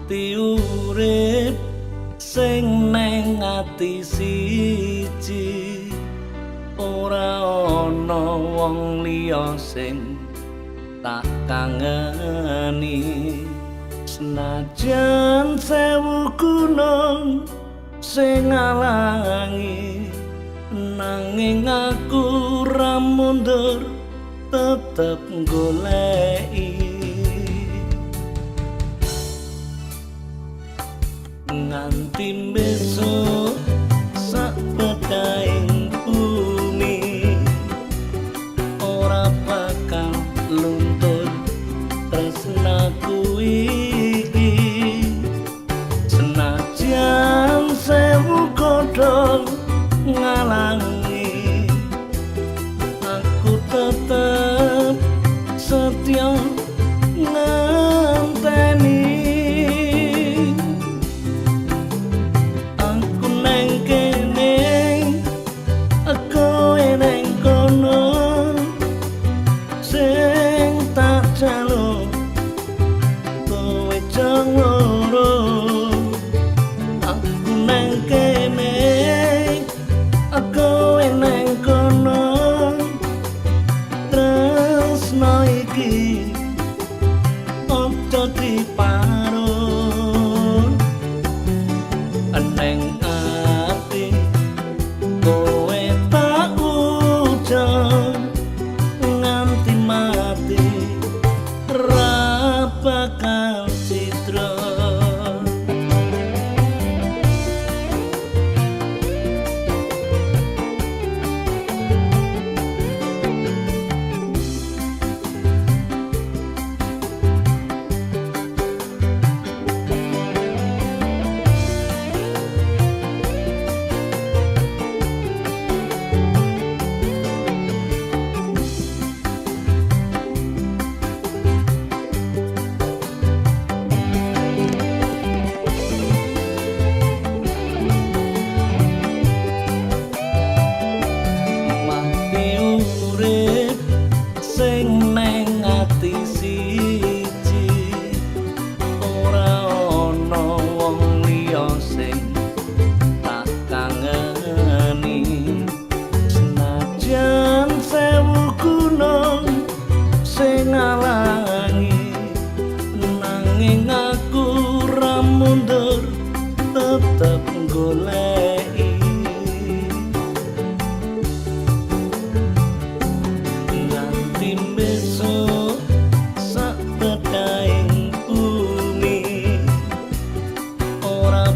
nganti urip sing neng ati siji ora ana wong liya sing tak kangeni senajan sewu gunung sing ngalangi nanging aku ra mundur tetep goleki nganti besok sak pedaing bumi ora bakal luntur tresnaku iki senajan sewu kodhong ngalangi aku tetep setia ngenteni aku neng kene aku neng kono sing tak jaluk kowe jangoro aku neng kene aku neng kono tresno iki ojo diparun neng ati kowe tak ujar nganti mati ra bakal citra sing neng ati siji ora ana wong liya sing tak kangeni senajan sewu gunung sing ngalangi nanging aku ra mundur tetep goleki besok sak pedaing bumi ora